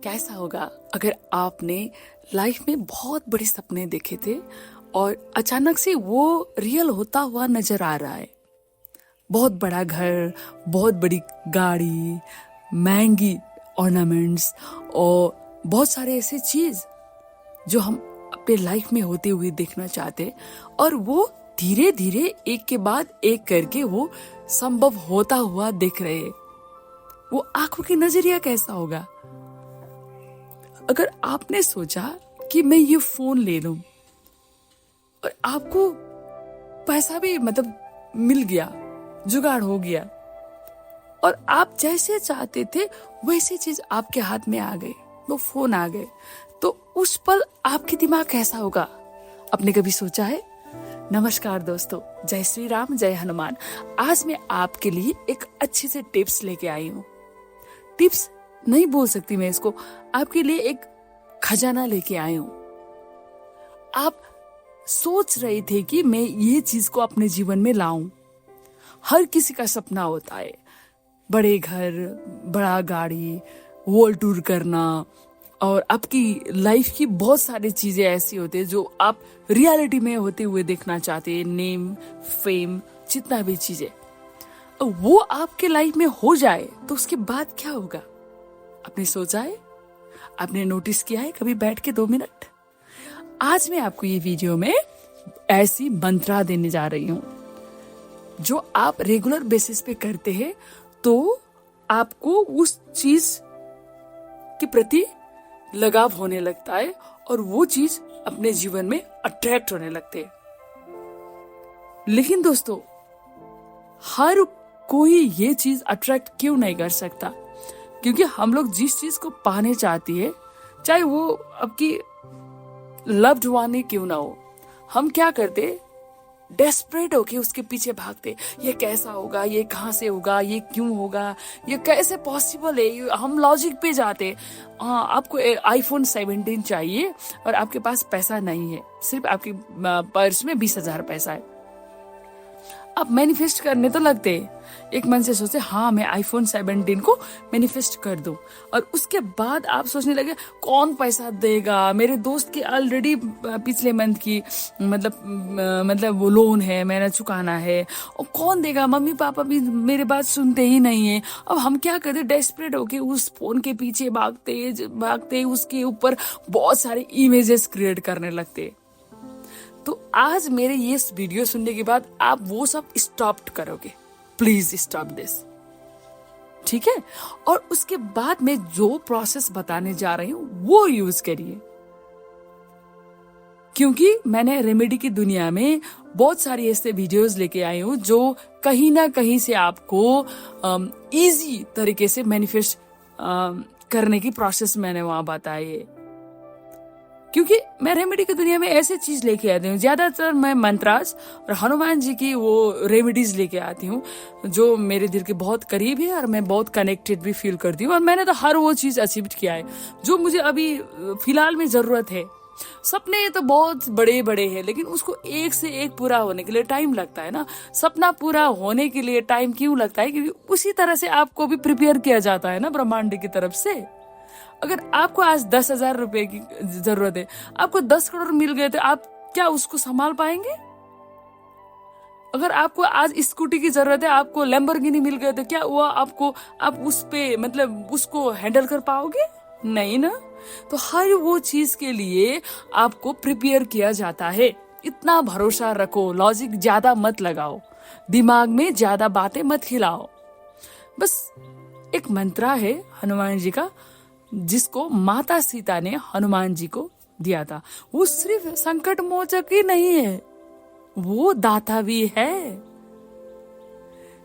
कैसा होगा अगर आपने लाइफ में बहुत बड़े सपने देखे थे और अचानक से वो रियल होता हुआ नजर आ रहा है। बहुत बड़ा घर, बहुत बड़ी गाड़ी, महंगी ऑर्नामेंट्स और बहुत सारे ऐसे चीज जो हम अपने लाइफ में होते हुए देखना चाहते, और वो धीरे धीरे एक के बाद एक करके वो संभव होता हुआ दिख रहे। वो आंखों की नजरिया कैसा होगा अगर आपने सोचा कि मैं ये फोन ले लूं और आपको पैसा भी मिल गया, जुगाड़ हो गया, और आप जैसे चाहते थे वैसी चीज आपके हाथ में आ गई, वो फोन आ गए, तो उस पल आपके दिमाग कैसा होगा? आपने कभी सोचा है? नमस्कार दोस्तों, जय श्री राम, जय हनुमान। आज मैं आपके लिए एक अच्छे से टिप्स लेके आई हूँ। टिप्स नहीं बोल सकती मैं इसको, आपके लिए एक खजाना लेके आई हूँ। आप सोच रहे थे कि मैं ये चीज को अपने जीवन में लाऊं। हर किसी का सपना होता है, बड़े घर, बड़ा गाड़ी, वर्ल्ड टूर करना, और आपकी लाइफ की बहुत सारी चीजें ऐसी होती है जो आप रियलिटी में होते हुए देखना चाहते हैं। नेम, फेम, जितना भी चीजें, वो आपके लाइफ में हो जाए तो उसके बाद क्या होगा? आपने सोचा है? आपने नोटिस किया है कभी बैठ के 2 मिनट? आज मैं आपको ये वीडियो में ऐसी मंत्रा देने जा रही हूं जो आप रेगुलर बेसिस पे करते हैं तो आपको उस चीज के प्रति लगाव होने लगता है और वो चीज अपने जीवन में अट्रैक्ट होने लगते हैं। लेकिन दोस्तों, हर कोई ये चीज अट्रैक्ट क्यों नहीं कर सकता? क्योंकि हम लोग जिस चीज को पाने चाहती है, चाहे वो आपकी लव्ड वन ही क्यों ना हो, हम क्या करते? डेस्परेट होके उसके पीछे भागते। ये कैसा होगा, ये कहाँ से होगा, ये क्यों होगा, ये कैसे पॉसिबल है? हम लॉजिक पे जाते। हाँ, आपको आईफोन 17 चाहिए और आपके पास पैसा नहीं है, सिर्फ आपके पर्स में 20,000 पैसा है। आप मैनिफेस्ट करने तो लगते, एक मन से सोचे हाँ मैं आईफोन 17 को मैनिफेस्ट कर दूं, और उसके बाद आप सोचने लगे कौन पैसा देगा? मेरे दोस्त की ऑलरेडी पिछले मंथ की मतलब वो लोन है, मैंने चुकाना है, और कौन देगा? मम्मी पापा भी मेरे बात सुनते ही नहीं है। अब हम क्या करते? डेस्परेट होके उस फोन के पीछे भागते उसके ऊपर बहुत सारे इमेजेस क्रिएट करने लगते। तो आज मेरे ये वीडियो सुनने के बाद आप वो सब स्टॉप करोगे। प्लीज स्टॉप दिस, ठीक है? और उसके बाद मैं जो प्रोसेस बताने जा रही हूं वो यूज करिए, क्योंकि मैंने रेमेडी की दुनिया में बहुत सारी ऐसे वीडियोस लेके आई हूं जो कहीं ना कहीं से आपको इजी तरीके से मैनिफेस्ट करने की प्रोसेस मैंने वहां बताई है। क्योंकि मैं रेमेडी की दुनिया में ऐसे चीज लेके आती हूँ, ज्यादातर मैं मंत्रास और हनुमान जी की वो रेमेडीज लेके आती हूँ जो मेरे दिल के बहुत करीब है और मैं बहुत कनेक्टेड भी फील करती हूँ, और मैंने तो हर वो चीज अचीव किया है जो मुझे अभी फिलहाल में जरूरत है। सपने तो बहुत बड़े बड़े हैं, लेकिन उसको एक से एक पूरा होने के लिए टाइम लगता है ना। सपना पूरा होने के लिए टाइम क्यों लगता है? क्योंकि उसी तरह से आपको भी प्रिपेयर किया जाता है ना ब्रह्मांड की तरफ से। अगर आपको आज 10,000 रुपए की जरूरत है, आपको 10 करोड़ मिल गए तो आप क्या उसको संभाल पाएंगे? अगर आपको आज स्कूटी की जरूरत है, आपको लैम्बोर्गिनी मिल गए तो क्या वो आप उस पे उसको हैंडल कर पाओगे? नहीं ना। तो हर वो चीज के लिए आपको प्रिपेयर किया जाता है। इतना भरोसा रखो, लॉजिक ज्यादा मत लगाओ, दिमाग में ज्यादा बातें मत खिलाओ। बस एक मंत्रा है हनुमान जी का, जिसको माता सीता ने हनुमान जी को दिया था। वो सिर्फ संकट मोचक ही नहीं है, वो दाता भी है।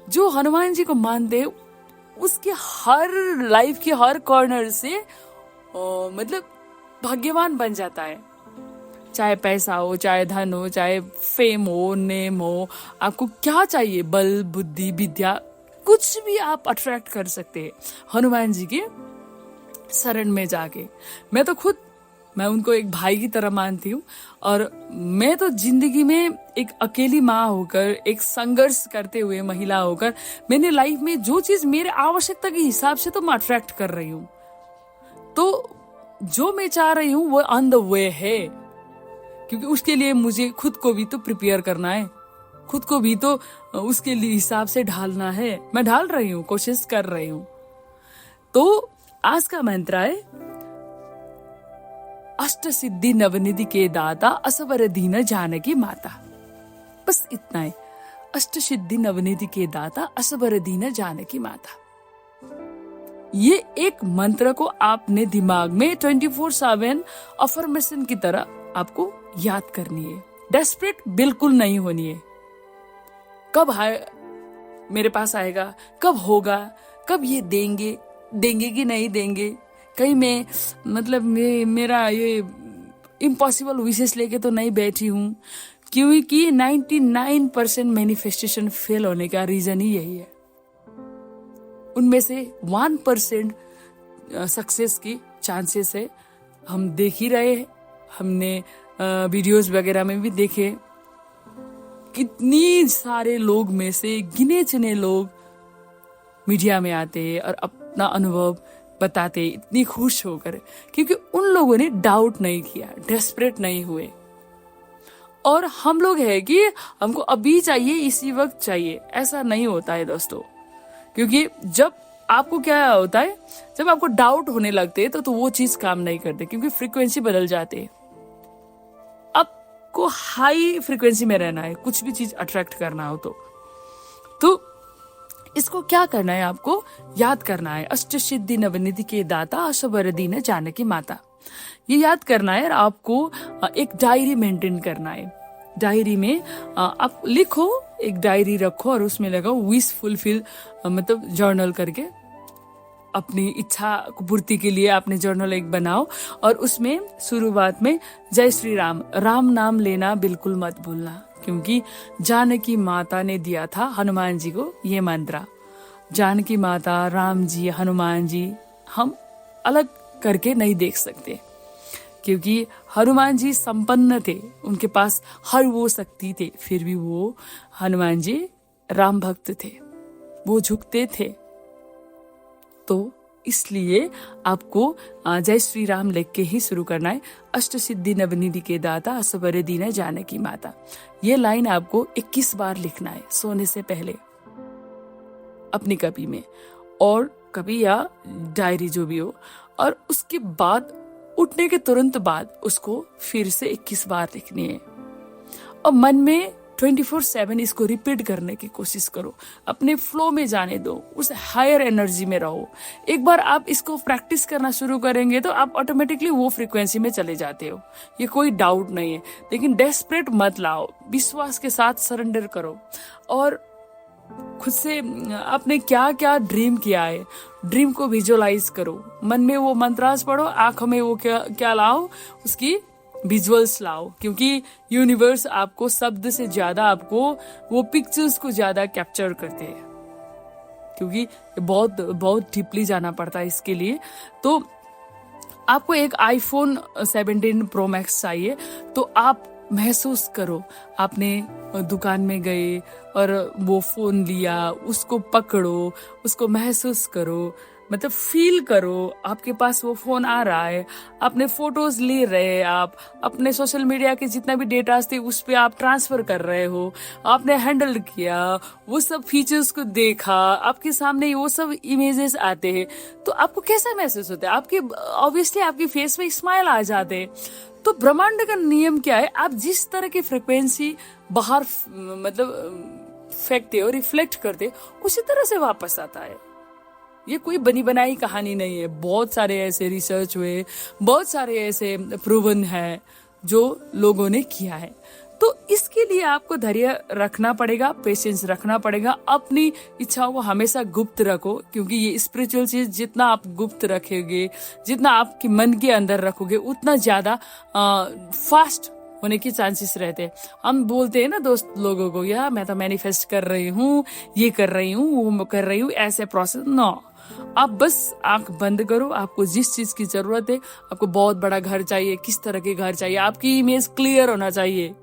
जो हनुमान जी को मानते, उसके हर लाइफ के हर कॉर्नर से भाग्यवान बन जाता है। चाहे पैसा हो, चाहे धन हो, चाहे फेम हो, नेम हो, आपको क्या चाहिए? बल, बुद्धि, विद्या, कुछ भी आप अट्रैक्ट कर सकते हैं हनुमान जी के शरण में जाके। मैं उनको एक भाई की तरह मानती हूँ, और मैं तो जिंदगी में एक अकेली माँ होकर, एक संघर्ष करते हुए महिला होकर, मैंने लाइफ में जो चीज मेरे आवश्यकता के हिसाब से तो मैं अट्रैक्ट कर रही हूँ। तो जो मैं चाह रही हूं वो ऑन द वे है, क्योंकि उसके लिए मुझे खुद को भी तो प्रिपेयर करना है, खुद को भी तो उसके लिए हिसाब से ढालना है। मैं ढाल रही हूँ, कोशिश कर रही हूँ। तो आज का मंत्र है, अष्ट सिद्धि नवनिधि के दाता असवर दीन जानकी माता। बस इतना है, अष्ट सिद्धि नवनिधि के दाता असवर दीन जानकी माता। ये एक मंत्र को आपने दिमाग में 24/7 अफर्मेशन की तरह आपको याद करनी है। डेस्परेट बिल्कुल नहीं होनी है। कब मेरे पास आएगा, कब होगा, कब ये देंगे कि नहीं देंगे, कहीं मैं मतलब मेरा ये इम्पॉसिबल विशेष लेके तो नहीं बैठी हूँ, क्योंकि 99% मैनिफेस्टेशन फेल होने का रीजन ही यही है। उनमें से 1% सक्सेस की चांसेस है। हम देख ही रहे हैं, हमने वीडियोस वगैरह में भी देखे, कितनी सारे लोग में से गिने चुने लोग मीडिया में आते हैं और अपना अनुभव बताते हैं इतनी खुश होकर, क्योंकि उन लोगों ने डाउट नहीं किया, डेस्परेट नहीं हुए। और हम लोग है कि हमको अभी चाहिए, इसी वक्त चाहिए, ऐसा नहीं होता है दोस्तों। क्योंकि जब आपको क्या होता है, जब आपको डाउट होने लगते हैं तो वो चीज काम नहीं करते, क्योंकि फ्रीक्वेंसी बदल जाते हैं। आपको हाई फ्रीक्वेंसी में रहना है, कुछ भी चीज अट्रैक्ट करना हो तो इसको क्या करना है, आपको याद करना है, अष्ट सिद्धि नवनिधि के दाता असवर दीन जानकी माता। ये याद करना है। और आपको एक डायरी मेंटेन करना है। डायरी में आप लिखो, एक डायरी रखो और उसमें लगाओ विश फुलफिल, मतलब जर्नल करके अपनी इच्छा को पूर्ति के लिए आपने जर्नल एक बनाओ। और उसमें शुरुआत में जय श्री राम, राम नाम लेना बिल्कुल मत भूलना, क्योंकि जानकी माता ने दिया था हनुमान जी को ये मंत्र। जानकी माता, राम जी, हनुमान जी हम अलग करके नहीं देख सकते, क्योंकि हनुमान जी संपन्न थे, उनके पास हर वो शक्ति थे, फिर भी वो हनुमान जी राम भक्त थे, वो झुकते थे। तो इसलिए आपको जय श्री राम लिख के ही शुरू करना है। अष्ट सिद्धि नवनिधि के दाता असवर दीन जानकी माता। ये लाइन आपको 21 बार लिखना है सोने से पहले अपनी कॉपी में, और कभी या डायरी जो भी हो। और उसके बाद उठने के तुरंत बाद उसको फिर से 21 बार लिखनी है। और मन में 24/7 इसको रिपीट करने की कोशिश करो, अपने फ्लो में जाने दो, उस हायर एनर्जी में रहो। एक बार आप इसको प्रैक्टिस करना शुरू करेंगे तो आप ऑटोमेटिकली वो फ्रीक्वेंसी में चले जाते हो, ये कोई डाउट नहीं है। लेकिन डेस्परेट मत लाओ, विश्वास के साथ सरेंडर करो। और खुद से आपने क्या क्या ड्रीम किया है, ड्रीम को विजुअलाइज करो, मन में वो मंत्रास पढ़ो, आंखों में वो क्या लाओ, उसकी विजुअल्स लाओ। क्योंकि यूनिवर्स आपको शब्द से ज्यादा आपको वो पिक्चर्स को ज्यादा कैप्चर करते हैं, क्योंकि बहुत बहुत डीपली जाना पड़ता है इसके लिए। तो आपको एक iPhone 17 Pro Max चाहिए, तो आप महसूस करो, आपने दुकान में गए और वो फोन लिया, उसको पकड़ो, उसको महसूस करो, मतलब फील करो, आपके पास वो फोन आ रहा है, आपने फोटोज ले रहे, आप अपने सोशल मीडिया के जितना भी डेटा थे उस पे आप ट्रांसफर कर रहे हो, आपने हैंडल किया, वो सब फीचर्स को देखा, आपके सामने वो सब इमेजेस आते हैं, तो आपको कैसा महसूस होता है? आपके ऑब्वियसली आपके फेस में स्माइल आ जाते हैं। तो ब्रह्मांड का नियम क्या है, आप जिस तरह की फ्रिक्वेंसी बाहर मतलब फेंकते हो, रिफ्लेक्ट करते, उसी तरह से वापस आता है। ये कोई बनी बनाई कहानी नहीं है, बहुत सारे ऐसे रिसर्च हुए, बहुत सारे ऐसे प्रूवन है जो लोगों ने किया है। तो इसके लिए आपको धैर्य रखना पड़ेगा, पेशेंस रखना पड़ेगा, अपनी इच्छाओं को हमेशा गुप्त रखो, क्योंकि ये स्पिरिचुअल चीज जितना आप गुप्त रखेंगे, जितना आपके मन के अंदर रखोगे, उतना ज्यादा फास्ट होने की चांसेस रहते हैं। हम बोलते हैं ना दोस्त लोगों को, यार मैं तो मैनिफेस्ट कर रही हूँ, ये कर रही हूँ, वो कर रही हूँ, ऐसे प्रोसेस नो। आप बस आंख बंद करो, आपको जिस चीज की जरूरत है, आपको बहुत बड़ा घर चाहिए, किस तरह के घर चाहिए, आपकी इमेज क्लियर होना चाहिए,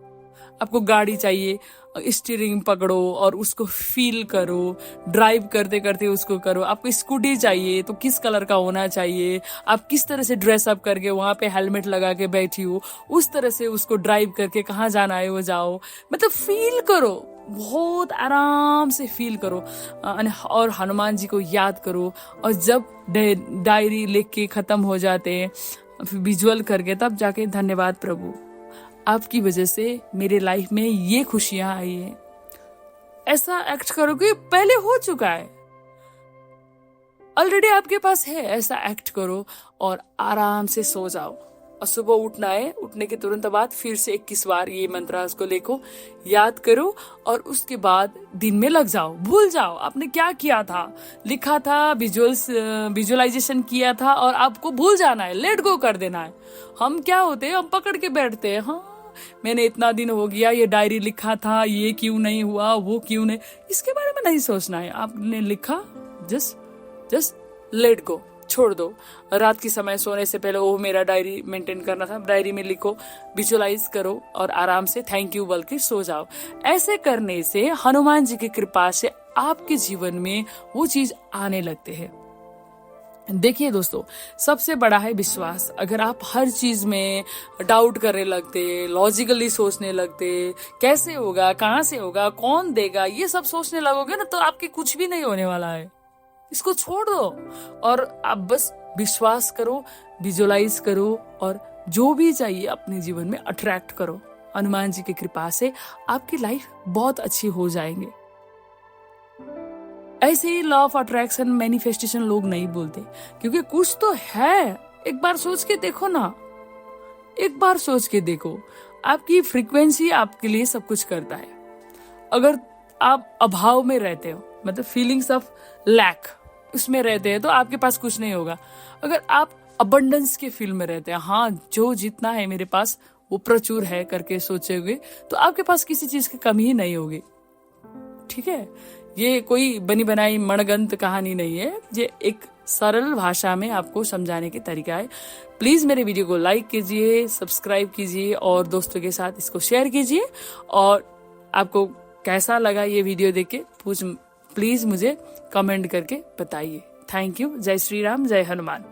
आपको गाड़ी चाहिए, स्टीयरिंग पकड़ो और उसको फील करो, ड्राइव करते करते उसको करो। आपको स्कूटी चाहिए तो किस कलर का होना चाहिए, आप किस तरह से ड्रेस अप करके वहां पे हेलमेट लगा के बैठी हो, उस तरह से उसको ड्राइव करके कहाँ जाना है वो जाओ। मतलब फील करो, बहुत आराम से फील करो और हनुमान जी को याद करो। और जब डायरी लिख के खत्म हो जाते हैं विजुअल करके, तब जाके धन्यवाद प्रभु, आपकी वजह से मेरे लाइफ में ये खुशियां आई है। ऐसा एक्ट करो कि पहले हो चुका है, ऑलरेडी आपके पास है। ऐसा एक्ट करो और आराम से सो जाओ। और सुबह उठना है, उठने के तुरंत बाद फिर से 21 बार ये मंत्र को लेको, याद करो और उसके बाद दिन में लग जाओ। भूल जाओ आपने क्या किया था, लिखा था, विजुअलाइजेशन किया था, और आपको भूल जाना है, लेट गो कर देना है। हम क्या होते हैं, हम पकड़ के बैठते हैं, हाँ मैंने इतना दिन हो गया, ये डायरी लिखा था, ये क्यों नहीं हुआ, वो क्यों नहीं, इसके बारे में नहीं सोचना है। आपने लिखा, जस्ट लेट गो, छोड़ दो। रात के समय सोने से पहले वो मेरा डायरी मेंटेन करना था, डायरी में लिखो, विजुअलाइज करो और आराम से थैंक यू बोल के सो जाओ। ऐसे करने से हनुमान जी की कृपा से आपके जीवन में वो चीज आने लगते हैं। देखिए दोस्तों, सबसे बड़ा है विश्वास। अगर आप हर चीज में डाउट करने लगते, लॉजिकली सोचने लगते, कैसे होगा, कहाँ से होगा, कौन देगा, ये सब सोचने लगोगे ना, तो आपके कुछ भी नहीं होने वाला है। इसको छोड़ दो और आप बस विश्वास करो, विजुअलाइज करो और जो भी चाहिए अपने जीवन में अट्रैक्ट करो। हनुमान जी की कृपा से आपकी लाइफ बहुत अच्छी हो जाएंगे। ऐसे ही लॉ ऑफ अट्रैक्शन, मैनिफेस्टेशन लोग नहीं बोलते, क्योंकि कुछ तो है। एक बार सोच के देखो ना, एक बार सोच के देखो, आपकी फ्रीक्वेंसी आपके लिए सब कुछ करता है। अगर आप अभाव में रहते हो, मतलब फीलिंग्स ऑफ लैक, उसमें रहते हैं, तो आपके पास कुछ नहीं होगा। अगर आप अबंडेंस के फील में रहते हैं, हाँ जो जितना है मेरे पास वो प्रचुर है करके सोचोगे, तो आपके पास किसी चीज की कमी ही नहीं होगी। ठीक है, ये कोई बनी बनाई मणगंत कहानी नहीं है, ये एक सरल भाषा में आपको समझाने के तरीका है। प्लीज मेरे वीडियो को लाइक कीजिए, सब्सक्राइब कीजिए और दोस्तों के साथ इसको शेयर कीजिए। और आपको कैसा लगा ये वीडियो देख के प्लीज मुझे कमेंट करके बताइए। Thank you. जय श्री राम, जय हनुमान।